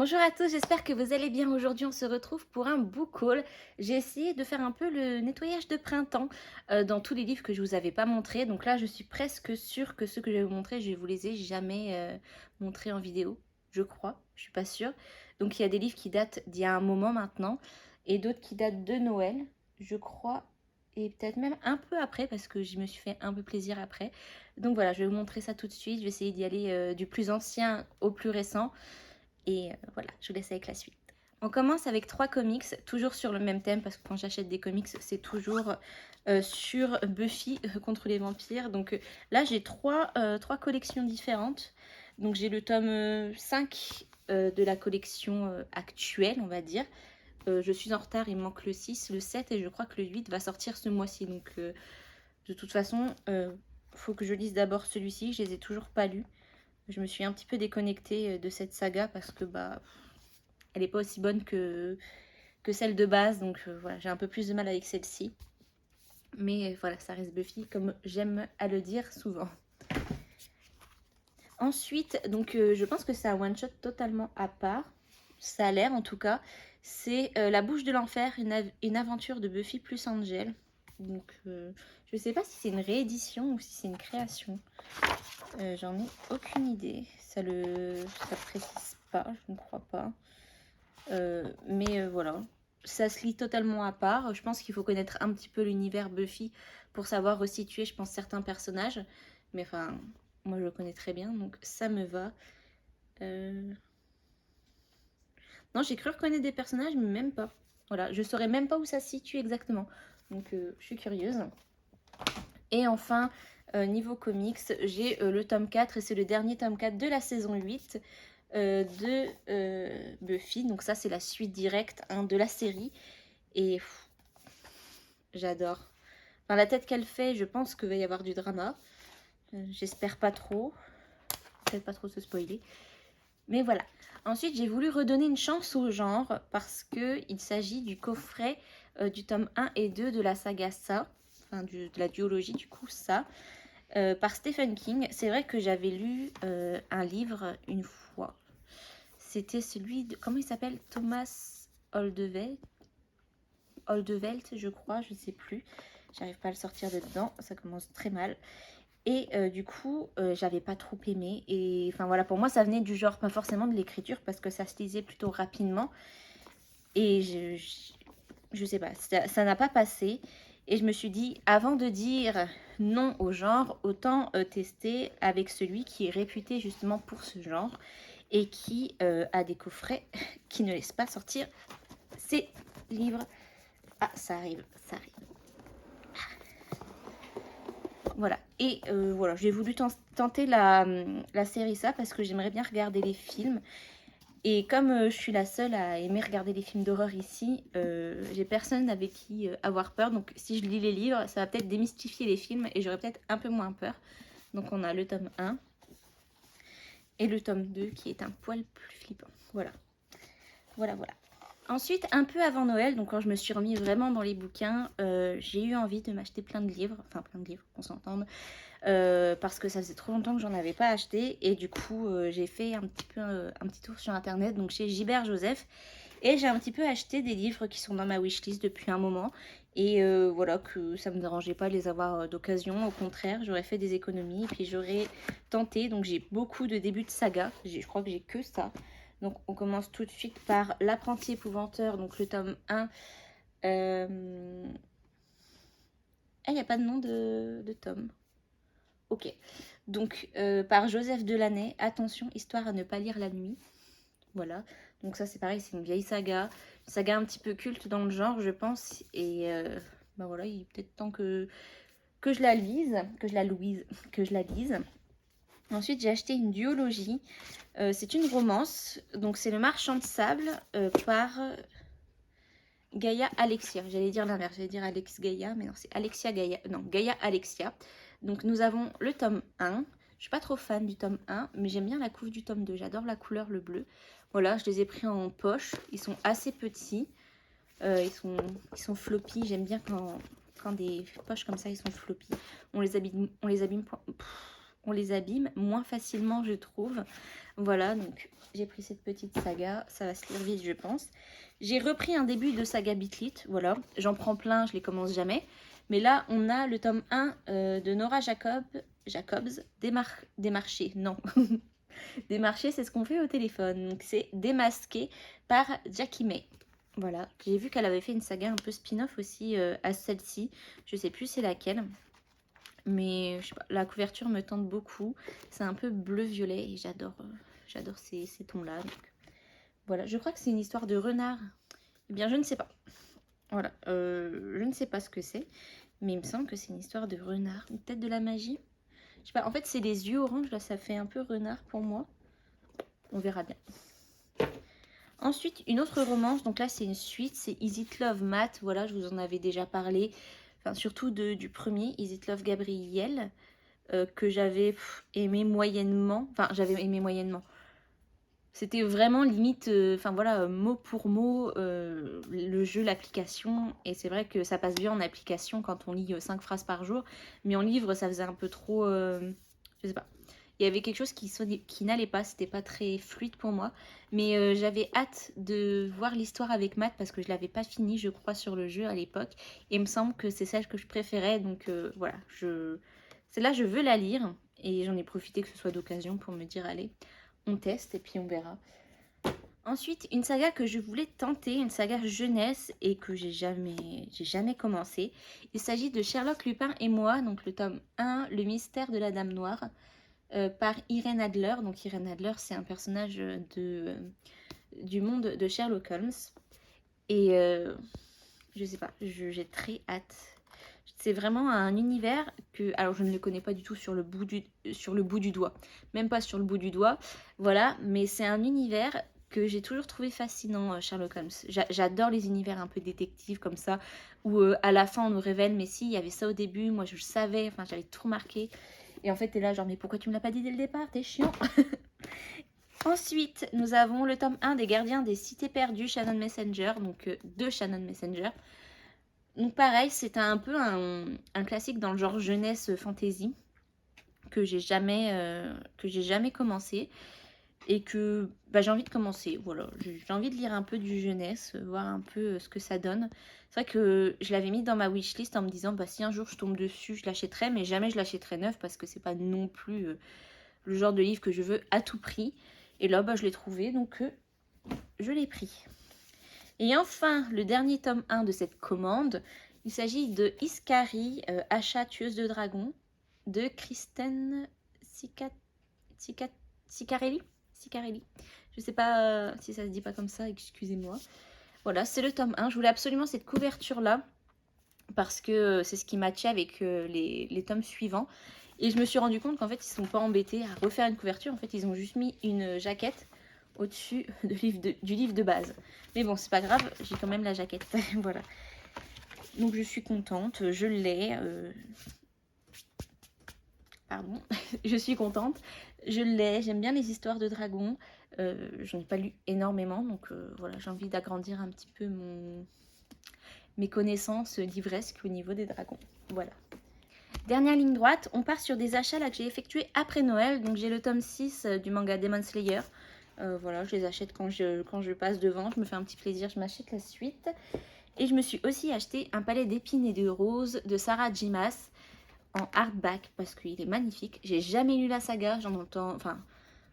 Bonjour à tous, j'espère que vous allez bien. Aujourd'hui, on se retrouve pour un book haul. J'ai essayé de faire un peu le nettoyage de printemps dans tous les livres que je vous avais pas montrés. Donc là, je suis presque sûre que ceux que je vais vous montrer, je vous les ai jamais montrés en vidéo, je crois. Je suis pas sûre. Donc il y a des livres qui datent d'il y a un moment maintenant et d'autres qui datent de Noël, je crois. Et peut-être même un peu après parce que je me suis fait un peu plaisir après. Donc voilà, je vais vous montrer ça tout de suite. Je vais essayer d'y aller du plus ancien au plus récent. Et voilà, je vous laisse avec la suite. On commence avec 3 comics, toujours sur le même thème, parce que quand j'achète des comics, c'est toujours sur Buffy contre les vampires. Donc là, j'ai trois collections différentes. Donc j'ai le tome 5 de la collection actuelle, on va dire. Je suis en retard, il me manque le 6, le 7 et je crois que le 8 va sortir ce mois-ci. Donc de toute façon, faut que je lise d'abord celui-ci, je les ai toujours pas lus. Je me suis un petit peu déconnectée de cette saga parce que bah elle n'est pas aussi bonne que celle de base, donc voilà, j'ai un peu plus de mal avec celle-ci. Mais voilà, ça reste Buffy, comme j'aime à le dire souvent. Ensuite, donc je pense que c'est un one-shot totalement à part. Ça a l'air en tout cas. C'est La Bouche de l'Enfer, une aventure de Buffy plus Angel. Donc je sais pas si c'est une réédition ou si c'est une création. J'en ai aucune idée. Ça précise pas, je ne crois pas. Mais voilà, ça se lit totalement à part. Je pense qu'il faut connaître un petit peu l'univers Buffy pour savoir resituer, je pense, certains personnages. Mais enfin, moi je le connais très bien, donc ça me va. Non, j'ai cru reconnaître des personnages, mais même pas. Voilà, je saurais même pas où ça se situe exactement. Donc je suis curieuse. Et enfin, niveau comics, j'ai le tome 4 et c'est le dernier tome 4 de la saison 8 de Buffy. Donc ça, c'est la suite directe de la série. Et j'adore. Enfin, la tête qu'elle fait, je pense qu'il va y avoir du drama. J'espère pas trop. Peut-être pas trop se spoiler. Mais voilà. Ensuite, j'ai voulu redonner une chance au genre parce qu'il s'agit du coffret du tome 1 et 2 de la saga Ça, enfin de la duologie du coup Ça, par Stephen King. C'est vrai que j'avais lu un livre une fois. C'était celui de... Comment il s'appelle? Thomas Oldevelt, je crois, je sais plus. J'arrive pas à le sortir de dedans, ça commence très mal. Et du coup, j'avais pas trop aimé. Et enfin voilà, pour moi, ça venait du genre, pas forcément de l'écriture, parce que ça se lisait plutôt rapidement. Et je sais pas, ça n'a pas passé. Et je me suis dit, avant de dire non au genre, autant tester avec celui qui est réputé justement pour ce genre et qui a des coffrets qui ne laissent pas sortir ses livres. Ah, ça arrive, ça arrive. Voilà. Et voilà, j'ai voulu tenter la série Ça parce que j'aimerais bien regarder les films. Et comme je suis la seule à aimer regarder les films d'horreur ici, j'ai personne avec qui avoir peur. Donc si je lis les livres, ça va peut-être démystifier les films et j'aurai peut-être un peu moins peur. Donc on a le tome 1 et le tome 2 qui est un poil plus flippant. Voilà. Voilà, voilà. Ensuite, un peu avant Noël, donc quand je me suis remis vraiment dans les bouquins, j'ai eu envie de m'acheter plein de livres. Enfin, plein de livres, qu'on s'entende. Parce que ça faisait trop longtemps que j'en avais pas acheté et du coup j'ai fait un petit tour sur internet, donc chez Gilbert Joseph, et j'ai un petit peu acheté des livres qui sont dans ma wishlist depuis un moment et voilà, que ça me dérangeait pas de les avoir d'occasion, au contraire j'aurais fait des économies et puis j'aurais tenté. Donc j'ai beaucoup de débuts de saga, je crois que j'ai que ça. Donc on commence tout de suite par L'Apprenti épouvanteur, donc le tome 1. Il n'y a pas de nom de tome. Ok, donc par Joseph Delaney, attention, histoire à ne pas lire la nuit. Voilà, donc ça c'est pareil, c'est une vieille saga, une saga un petit peu culte dans le genre, je pense. Et bah voilà, il est peut-être temps que je la lise, que je la lise. Ensuite, j'ai acheté une duologie. C'est une romance, donc c'est Le Marchand de Sable par Gaïa Alexia. J'allais dire l'inverse, j'allais dire Alex Gaïa, mais non, c'est Alexia Gaïa. Non, Gaïa Alexia. Donc nous avons le tome 1. Je suis pas trop fan du tome 1, mais j'aime bien la couve du tome 2. J'adore la couleur, le bleu. Voilà, je les ai pris en poche. Ils sont assez petits. Ils sont floppy. J'aime bien quand des poches comme ça, ils sont floppy. On les abîme on les abîme moins facilement, je trouve. Voilà, donc j'ai pris cette petite saga, ça va se lire vite, je pense. J'ai repris un début de saga Bitlit, voilà. J'en prends plein, je les commence jamais. Mais là, on a le tome 1 de Nora Jacobs, Démarché, non. Démarché, c'est ce qu'on fait au téléphone. Donc c'est Démasqué par Jackie May. Voilà, j'ai vu qu'elle avait fait une saga un peu spin-off aussi à celle-ci. Je sais plus c'est laquelle. Mais je sais pas, la couverture me tente beaucoup. C'est un peu bleu-violet et j'adore ces tons-là. Voilà, je crois que c'est une histoire de renard. Eh bien, je ne sais pas. Voilà, je ne sais pas ce que c'est. Mais il me semble que c'est une histoire de renard. Ou peut-être de la magie. Je sais pas, en fait, c'est les yeux orange. Là, ça fait un peu renard pour moi. On verra bien. Ensuite, une autre romance. Donc là, c'est une suite. C'est Is It Love Matt. Voilà, je vous en avais déjà parlé. Enfin, surtout du premier, Is It Love Gabriel. Que j'avais aimé moyennement. Enfin, j'avais aimé moyennement. C'était vraiment limite, enfin voilà, mot pour mot, le jeu, l'application. Et c'est vrai que ça passe bien en application quand on lit 5 phrases par jour. Mais en livre, ça faisait un peu trop, je sais pas. Il y avait quelque chose qui n'allait pas, c'était pas très fluide pour moi. Mais j'avais hâte de voir l'histoire avec Matt parce que je l'avais pas fini, je crois, sur le jeu à l'époque. Et il me semble que c'est celle que je préférais. Donc voilà, celle-là, je veux la lire. Et j'en ai profité que ce soit d'occasion pour me dire, allez, on teste et puis on verra. Ensuite, une saga que je voulais tenter, une saga jeunesse et que j'ai jamais commencé. Il s'agit de Sherlock Lupin et moi, donc le tome 1, Le mystère de la Dame Noire, par Irène Adler. Donc Irène Adler, c'est un personnage du monde de Sherlock Holmes. Et je sais pas, j'ai très hâte. C'est vraiment un univers que, alors je ne le connais pas du tout sur le bout du doigt, même pas sur le bout du doigt, voilà, mais c'est un univers que j'ai toujours trouvé fascinant, Sherlock Holmes. J'adore les univers un peu détectives comme ça, où à la fin on nous révèle, mais si, il y avait ça au début, moi je le savais, enfin j'avais tout remarqué, et en fait t'es là genre, mais pourquoi tu me l'as pas dit dès le départ, t'es chiant. Ensuite, nous avons le tome 1 des Gardiens des Cités Perdues, Shannon Messenger, donc de Shannon Messenger. Donc pareil, c'est un peu un classique dans le genre jeunesse fantasy que j'ai jamais commencé et que j'ai envie de commencer. Voilà, j'ai envie de lire un peu du jeunesse, voir un peu ce que ça donne. C'est vrai que je l'avais mis dans ma wishlist en me disant si un jour je tombe dessus, je l'achèterai, mais jamais je l'achèterai neuf parce que c'est pas non plus le genre de livre que je veux à tout prix. Et là, je l'ai trouvé, donc je l'ai pris. Et enfin, le dernier tome 1 de cette commande, il s'agit de Iskari, achat tueuse de dragons, de Kristen Sicarelli. Je sais pas si ça se dit pas comme ça, excusez-moi. Voilà, c'est le tome 1. Je voulais absolument cette couverture-là, parce que c'est ce qui matchait avec les tomes suivants. Et je me suis rendu compte qu'en fait, ils ne sont pas embêtés à refaire une couverture. En fait, ils ont juste mis une jaquette au-dessus du livre de base. Mais bon, c'est pas grave, j'ai quand même la jaquette. Voilà. Donc je suis contente, je l'ai. Pardon, je suis contente, je l'ai. J'aime bien les histoires de dragons. J'en ai pas lu énormément, donc voilà, j'ai envie d'agrandir un petit peu mes connaissances livresques au niveau des dragons. Voilà. Dernière ligne droite, on part sur des achats là que j'ai effectués après Noël. Donc j'ai le tome 6 du manga Demon Slayer. Voilà, je les achète quand je passe devant, je me fais un petit plaisir, je m'achète la suite. Et je me suis aussi acheté un palais d'épines et de roses de Sarah J. Maas en hardback parce qu'il est magnifique. J'ai jamais lu la saga, j'en entends, enfin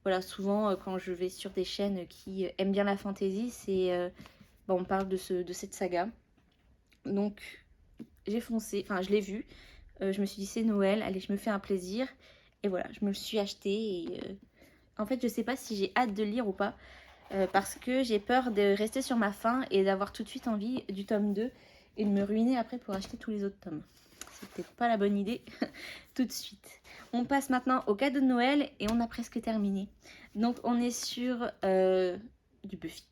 voilà, souvent quand je vais sur des chaînes qui aiment bien la fantasy, c'est on parle de cette saga. Donc j'ai foncé, enfin je l'ai vu. Je me suis dit c'est Noël, allez je me fais un plaisir. Et voilà, je me le suis acheté et en fait je sais pas si j'ai hâte de lire ou pas. Parce que j'ai peur de rester sur ma faim et d'avoir tout de suite envie du tome 2 et de me ruiner après pour acheter tous les autres tomes. C'est peut-être pas la bonne idée tout de suite. On passe maintenant au cadeau de Noël et on a presque terminé. Donc on est sur du Buffy.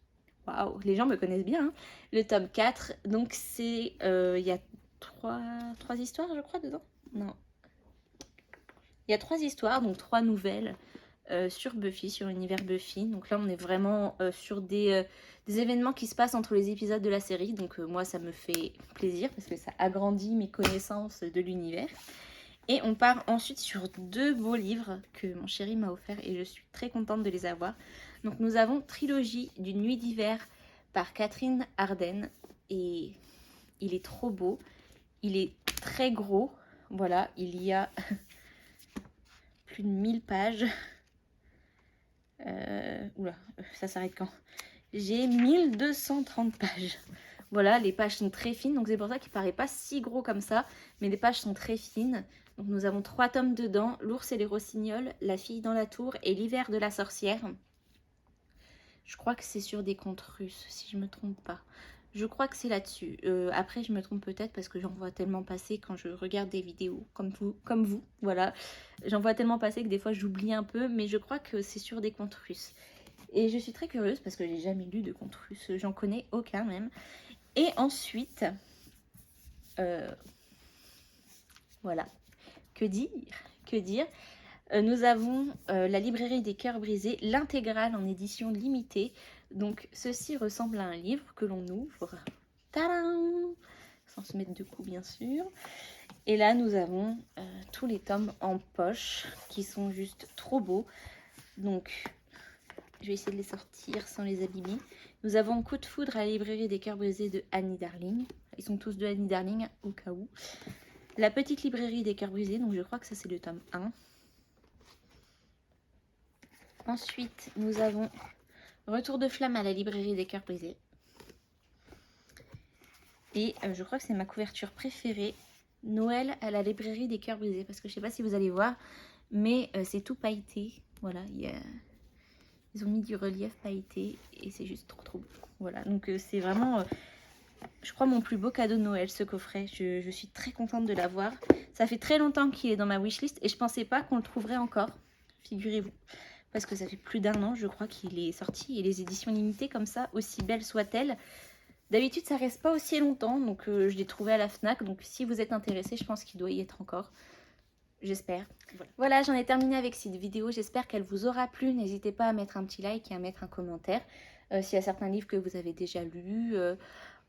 Waouh, les gens me connaissent bien. Hein. Le tome 4, donc c'est... Il y a trois histoires je crois dedans. Non. Il y a 3 histoires, donc 3 nouvelles. Sur Buffy, sur l'univers Buffy. Donc là, on est vraiment sur des événements qui se passent entre les épisodes de la série. Donc moi, ça me fait plaisir parce que ça agrandit mes connaissances de l'univers. Et on part ensuite sur 2 beaux livres que mon chéri m'a offert et je suis très contente de les avoir. Donc nous avons Trilogie d'une nuit d'hiver par Catherine Arden et il est trop beau. Il est très gros. Voilà, il y a plus de 1000 pages. Oula, ça s'arrête quand? J'ai 1230 pages. Voilà, les pages sont très fines, donc c'est pour ça qu'il paraît pas si gros comme ça, mais les pages sont très fines. Donc nous avons 3 tomes dedans, L'ours et les rossignols, La fille dans la tour et L'hiver de la sorcière. Je crois que c'est sur des contes russes, si je me trompe pas. Je crois que c'est là-dessus. Après, je me trompe peut-être parce que j'en vois tellement passer quand je regarde des vidéos comme vous, voilà. J'en vois tellement passer que des fois j'oublie un peu, mais je crois que c'est sur des contes russes. Et je suis très curieuse parce que j'ai jamais lu de contes russes, j'en connais aucun même. Et ensuite, voilà, que dire? Que dire? Nous avons la librairie des cœurs brisés, l'intégrale en édition limitée. Donc ceci ressemble à un livre que l'on ouvre. Tadam! Sans se mettre de coups bien sûr. Et là nous avons tous les tomes en poche qui sont juste trop beaux. Donc je vais essayer de les sortir sans les abîmer. Nous avons Coup de foudre à la librairie des cœurs brisés de Annie Darling. Ils sont tous de Annie Darling au cas où. La petite librairie des cœurs brisés, donc je crois que ça c'est le tome 1. Ensuite, nous avons Retour de flamme à la librairie des cœurs brisés. Et je crois que c'est ma couverture préférée, Noël à la librairie des cœurs brisés. Parce que je sais pas si vous allez voir, mais c'est tout pailleté. Voilà, ils ont mis du relief pailleté et c'est juste trop beau. Voilà, donc c'est vraiment, je crois, mon plus beau cadeau de Noël, ce coffret. Je suis très contente de l'avoir. Ça fait très longtemps qu'il est dans ma wishlist et je pensais pas qu'on le trouverait encore, figurez-vous. Parce que ça fait plus d'1 an, je crois, qu'il est sorti. Et les éditions limitées comme ça, aussi belles soient-elles, d'habitude, ça reste pas aussi longtemps. Donc, je l'ai trouvé à la FNAC. Donc, si vous êtes intéressé, je pense qu'il doit y être encore. J'espère. Voilà, j'en ai terminé avec cette vidéo. J'espère qu'elle vous aura plu. N'hésitez pas à mettre un petit like et à mettre un commentaire. S'il y a certains livres que vous avez déjà lus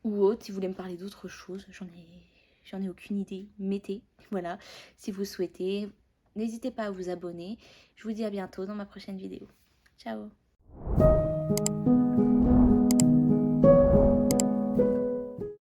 ou autres, si vous voulez me parler d'autres choses, j'en ai aucune idée. Mettez, voilà, si vous souhaitez. N'hésitez pas à vous abonner. Je vous dis à bientôt dans ma prochaine vidéo. Ciao!